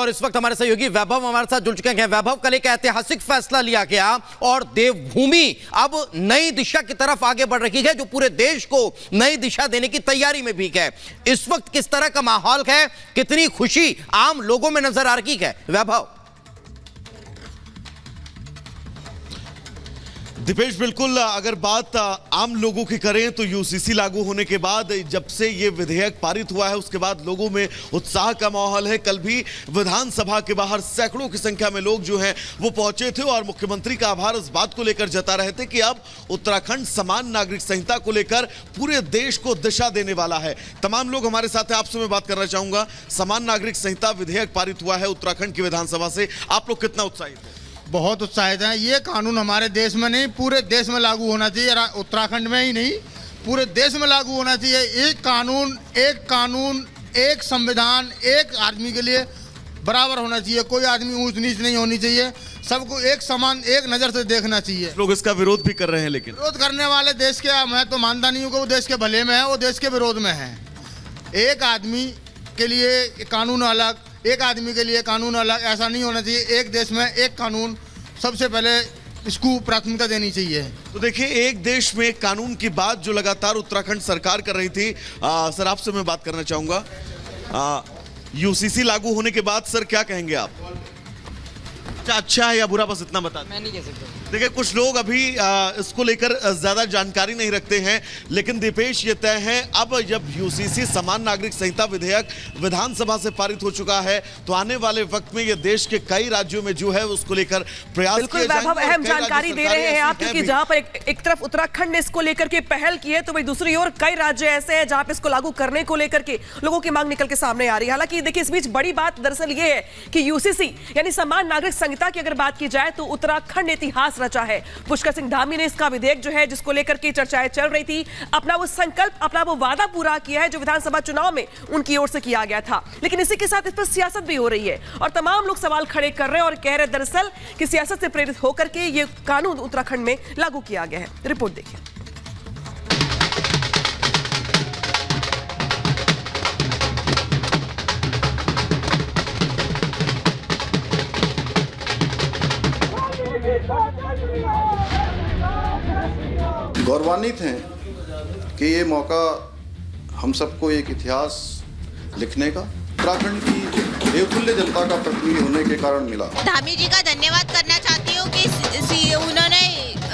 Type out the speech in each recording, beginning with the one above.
और इस वक्त हमारे सहयोगी वैभव हमारे साथ जुड़ चुके हैं। वैभव, कल एक ऐतिहासिक फैसला लिया गया और देवभूमि अब नई दिशा की तरफ आगे बढ़ रही है, जो पूरे देश को नई दिशा देने की तैयारी में भी है। इस वक्त किस तरह का माहौल है, कितनी खुशी आम लोगों में नजर आ रही है वैभव? दीपेश, बिल्कुल अगर बात आम लोगों की करें तो यूसीसी लागू होने के बाद जब से ये विधेयक पारित हुआ है उसके बाद लोगों में उत्साह का माहौल है। कल भी विधानसभा के बाहर सैकड़ों की संख्या में लोग जो हैं वो पहुंचे थे और मुख्यमंत्री का आभार इस बात को लेकर जता रहे थे कि अब उत्तराखंड समान नागरिक संहिता को लेकर पूरे देश को दिशा देने वाला है। तमाम लोग हमारे साथ हैं, आपसे मैं बात करना चाहूंगा। समान नागरिक संहिता विधेयक पारित हुआ है उत्तराखंड की विधानसभा से, आप लोग कितना उत्साहित हैं? बहुत उत्साहित हैं। ये कानून हमारे देश में नहीं, पूरे देश में लागू होना चाहिए। उत्तराखंड में ही नहीं, पूरे देश में लागू होना चाहिए। एक कानून, एक संविधान, एक आदमी के लिए बराबर होना चाहिए। कोई आदमी ऊंच नीच नहीं होनी चाहिए, सबको एक समान, एक नज़र से देखना चाहिए। लोग इसका विरोध भी कर रहे हैं, लेकिन विरोध करने वाले देश के, मैं तो मानता नहीं हूँ कि वो देश के भले में है, वो देश के विरोध में है। एक आदमी के लिए कानून अलग, एक आदमी के लिए कानून अलग, ऐसा नहीं होना चाहिए। एक देश में एक कानून, सबसे पहले इसको प्राथमिकता देनी चाहिए। तो देखिए, एक देश में एक कानून की बात जो लगातार उत्तराखंड सरकार कर रही थी। सर, आपसे मैं बात करना चाहूंगा, यूसीसी लागू होने के बाद सर क्या कहेंगे आप? अच्छा है या बुरा, बस इतना बता दें। मैं नहीं कह सकता। देखिए, कुछ लोग अभी इसको लेकर ज्यादा जानकारी नहीं रखते हैं, लेकिन दीपेश ये तय है अब जब यूसीसी समान नागरिक संहिता विधेयक विधानसभा से पारित हो चुका है तो आने वाले वक्त में ये देश के कई राज्यों में जो है उसको लेकर प्रयास बिल्कुल वैभव, अहम जानकारी दे रहे हैं आप, क्योंकि जहां पर एक तरफ उत्तराखंड ने इसको लेकर के पहल की है तो वही दूसरी ओर कई राज्य ऐसे हैं जहां पर इसको लागू करने को लेकर के लोगों की मांग निकल के सामने आ रही है। हालांकि देखिए, इस बीच बड़ी बात दरअसल ये है कि यूसीसी यानी समान नागरिक संहिता की अगर बात की जाए तो उत्तराखंड ने इतिहास रचा है। पुष्कर सिंह धामी ने इसका विधेयक जो है, जिसको लेकर के चर्चाएं चल रही थी, अपना वो संकल्प, अपना वो वादा पूरा किया है जो विधानसभा चुनाव में उनकी ओर से किया गया था। लेकिन इसी के साथ इस पर सियासत भी हो रही है और तमाम लोग सवाल खड़े कर रहे हैं और कह रहे दरअसल कि सियासत से प्रेरित होकर के ये कानून उत्तराखंड में लागू किया गया है। रिपोर्ट देखिए। गौरवान्वित हैं कि ये मौका हम सबको एक इतिहास लिखने का उत्तराखंड की देवतुल्य जनता का प्रतिनिधि होने के कारण मिला। धामी जी का धन्यवाद करना चाहती हूँ कि उन्होंने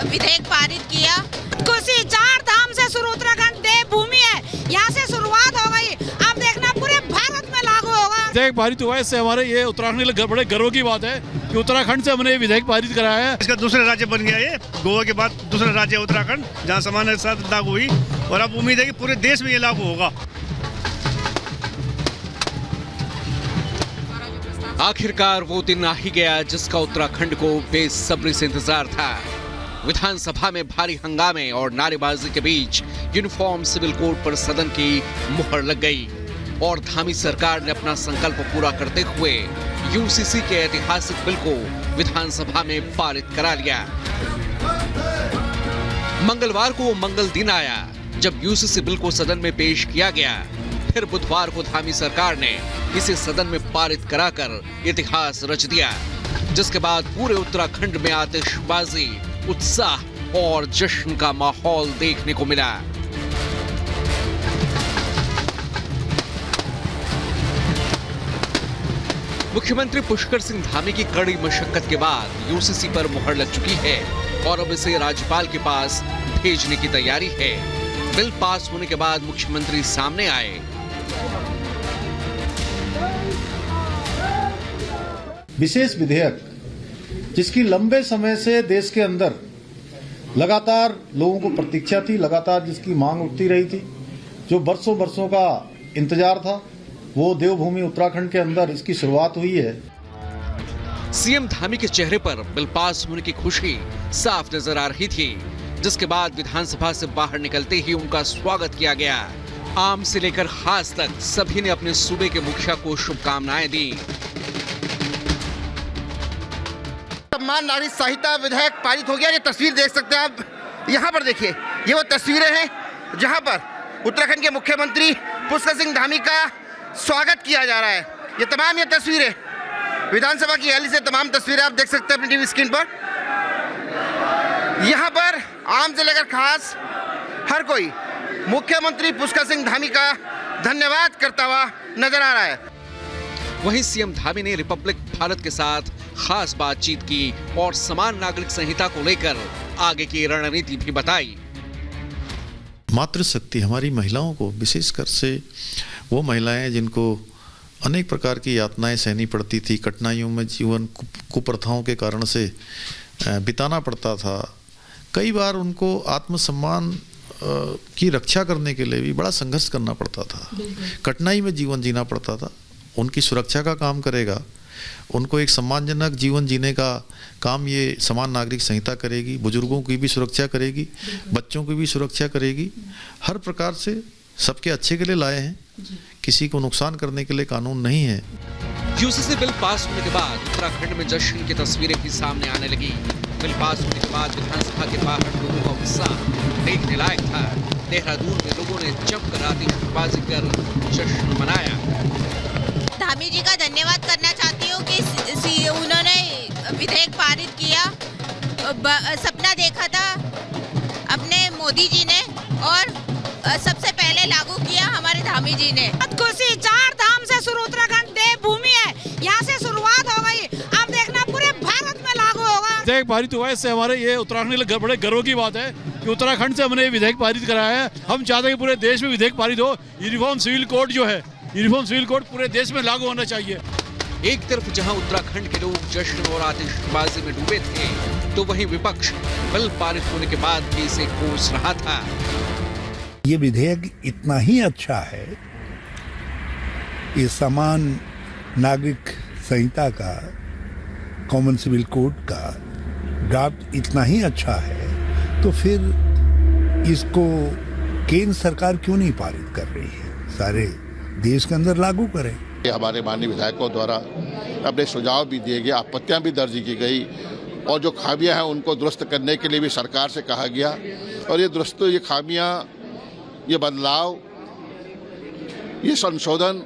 विधेयक पारित किया। खुशी चार धाम से शुरू, उत्तराखंड देवभूमि है, यहाँ से शुरुआत हो गई, अब देखना पूरे भारत में लागू होगा। विधेयक पारित हुआ है, इससे हमारे ये उत्तराखंड के लिए बड़े गर्व की बात है कि उत्तराखंड से हमने विधेयक पारित कराया है। इसका दूसरा राज्य बन गया, ये गोवा के बाद दूसरा राज्य है उत्तराखंड, जहाँ समान के साथ लागू हुई और अब उम्मीद है कि पूरे देश में ये लागू होगा। आखिरकार वो दिन आ ही गया जिसका उत्तराखंड को बेसब्री से इंतजार था। विधानसभा में भारी हंगामे और नारेबाजी के बीच यूनिफॉर्म सिविल कोड पर सदन की मुहर लग गई और धामी सरकार ने अपना संकल्प पूरा करते हुए यूसीसी के ऐतिहासिक बिल को विधानसभा में पारित करा लिया। मंगलवार को वो मंगल दिन आया जब यूसीसी बिल को सदन में पेश किया गया। फिर बुधवार को धामी सरकार ने इसे सदन में पारित कराकर इतिहास रच दिया, जिसके बाद पूरे उत्तराखंड में आतिशबाजी, उत्साह और जश्न का माहौल देखने को मिला। मुख्यमंत्री पुष्कर सिंह धामी की कड़ी मशक्कत के बाद यूसीसी पर मुहर लग चुकी है और अब इसे राज्यपाल के पास भेजने की तैयारी है। बिल पास होने के बाद मुख्यमंत्री सामने आए। विशेष विधेयक जिसकी लंबे समय से देश के अंदर लगातार लोगों को प्रतीक्षा थी, लगातार जिसकी मांग उठती रही थी, जो बरसों का इंतजार था, वो देवभूमि उत्तराखंड के अंदर इसकी शुरुआत हुई है। सीएम धामी के चेहरे पर बिल पास होने की खुशी साफ नजर आ रही थी, जिसके बाद विधानसभा से बाहर निकलते ही उनका स्वागत किया गया। आम से लेकर खास तक सभी ने अपने सूबे के मुखिया को शुभकामनाएं दी। समान नागरिक संहिता विधेयक पारित हो गया। ये तस्वीर देख सकते हैं आप, यहाँ पर देखिए, ये वो तस्वीरें हैं जहाँ पर उत्तराखंड के मुख्यमंत्री पुष्कर सिंह धामी का स्वागत किया जा रहा है। ये तस्वीरें विधानसभा की रैली से तमाम तस्वीरें आप देख सकते हैं अपनी टीवी स्क्रीन पर। यहाँ पर आम से लेकर खास हर कोई मुख्यमंत्री पुष्कर सिंह धामी का धन्यवाद करता हुआ नजर आ रहा है। वहीं सीएम धामी ने रिपब्लिक भारत के साथ खास बातचीत की और समान नागरिक संहिता को लेकर आगे की रणनीति भी बताई। मातृशक्ति हमारी महिलाओं को, विशेषकर से वो महिलाएं जिनको अनेक प्रकार की यातनाएं सहनी पड़ती थी, कठिनाइयों में जीवन कुप्रथाओं के कारण से बिताना पड़ता था, कई बार उनको आत्मसम्मान की रक्षा करने के लिए भी बड़ा संघर्ष करना पड़ता था, कठिनाई में जीवन जीना पड़ता था। उनकी सुरक्षा का काम करेगा, उनको एक सम्मानजनक जीवन जीने का काम ये समान नागरिक संहिता करेगी। बुजुर्गों की भी सुरक्षा करेगी, बच्चों की भी सुरक्षा करेगी। हर प्रकार से सबके अच्छे के लिए लाए हैं, किसी को नुकसान करने के लिए कानून नहीं है। यूसीसी बिल पास होने के बाद उत्तराखंड में जश्न की तस्वीरें भी सामने आने लगी। बिल पास होने के बाद विधानसभा के बाहर लोगों का उत्साह देखने लायक था। देहरादून में लोगों ने जमकर आतिशबाजी कर जश्न मनाया। धामी जी का धन्यवाद करना चाहती हूँ कि उन्होंने विधेयक पारित किया। सपना देखा था अपने मोदी जी ने और सबसे पहले लागू किया हमारे धामी जी ने। खुशी, 4 धाम से शुरू उत्तराखंड देवभूमि है, यहाँ से शुरुआत हो गई, अब देखना पूरे भारत में लागू होगा। विधेयक पारित हुआ है, इससे हमारे ये उत्तराखंड के लिए बड़े गर्व की बात है कि उत्तराखंड से हमने विधेयक पारित कराया है। हम चाहते हैं कि पूरे देश में विधेयक पारित हो। यूनिफॉर्म सिविल कोड जो है, यूनिफॉर्म सिविल कोड पूरे देश में लागू होना चाहिए। एक तरफ जहां उत्तराखंड के लोग जश्न और आतिशबाजी में डूबे थे, तो वहीं विपक्ष बिल पारित होने के बाद भी इसे कोस रहा था। ये विधेयक इतना ही अच्छा है, ये समान नागरिक संहिता का, कॉमन सिविल कोड का ड्राफ्ट इतना ही अच्छा है, तो फिर इसको केंद्र सरकार क्यों नहीं पारित कर रही है? सारे देश के अंदर लागू करें। हमारे माननीय विधायकों द्वारा अपने सुझाव भी दिए गए, आपत्तियां भी दर्ज की गई और जो खामियां हैं उनको दुरुस्त करने के लिए भी सरकार से कहा गया। और ये खामियां, ये बदलाव, ये संशोधन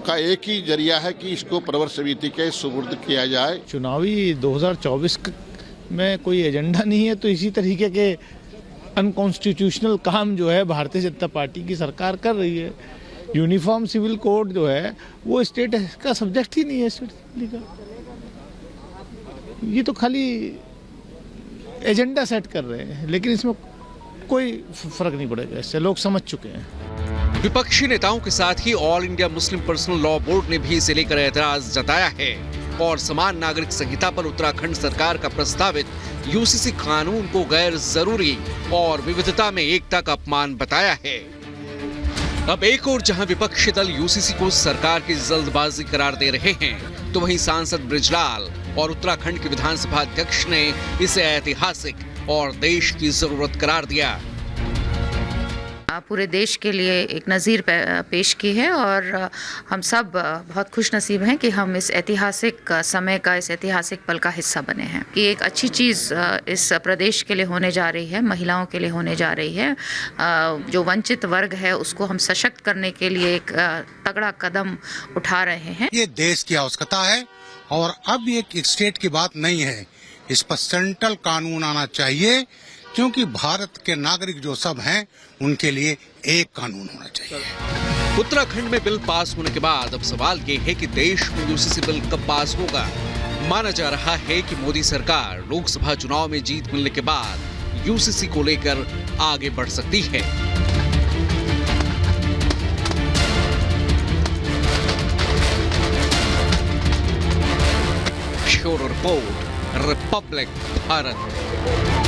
का एक ही जरिया है कि इसको प्रवर समिति के सुपुर्द किया जाए। चुनावी 2024 में कोई एजेंडा नहीं है, तो इसी तरीके के अनकॉन्स्टिट्यूशनल काम जो है भारतीय जनता पार्टी की सरकार कर रही है। यूनिफॉर्म सिविल कोड जो है वो स्टेट का सब्जेक्ट ही नहीं है, स्टेट असेंबली का। ये तो खाली एजेंडा सेट कर रहे हैं, लेकिन इसमें कोई फर्क नहीं पड़ेगा, इससे लोग समझ चुके हैं। विपक्षी नेताओं के साथ ही All India Muslim Personal Law Board ने भी इसे लेकर एतराज जताया है और समान नागरिक संहिता पर उत्तराखंड सरकार का प्रस्तावित यूसीसी कानून को गैर जरूरी और विविधता में एकता का अपमान बताया है। अब एक और जहां विपक्षी दल यूसीसी को सरकार की जल्दबाजी करार दे रहे हैं, तो वहीं सांसद बृजलाल और उत्तराखंड के विधानसभा अध्यक्ष ने इसे ऐतिहासिक और देश की जरूरत करार दिया। पूरे देश के लिए एक नज़ीर पेश की है और हम सब बहुत खुश नसीब हैं कि हम इस ऐतिहासिक समय का, इस ऐतिहासिक पल का हिस्सा बने हैं। कि एक अच्छी चीज़ इस प्रदेश के लिए होने जा रही है, महिलाओं के लिए होने जा रही है। जो वंचित वर्ग है उसको हम सशक्त करने के लिए एक तगड़ा कदम उठा रहे हैं। ये देश की आवश्यकता है और अब ये एक स्टेट की बात नहीं है, इस पर सेंट्रल कानून आना चाहिए, क्योंकि भारत के नागरिक जो सब हैं उनके लिए एक कानून होना चाहिए। उत्तराखंड में बिल पास होने के बाद अब सवाल ये है कि देश में यूसीसी बिल कब पास होगा। माना जा रहा है कि मोदी सरकार लोकसभा चुनाव में जीत मिलने के बाद यूसीसी को लेकर आगे बढ़ सकती है। Bureau report, Republic Bharat.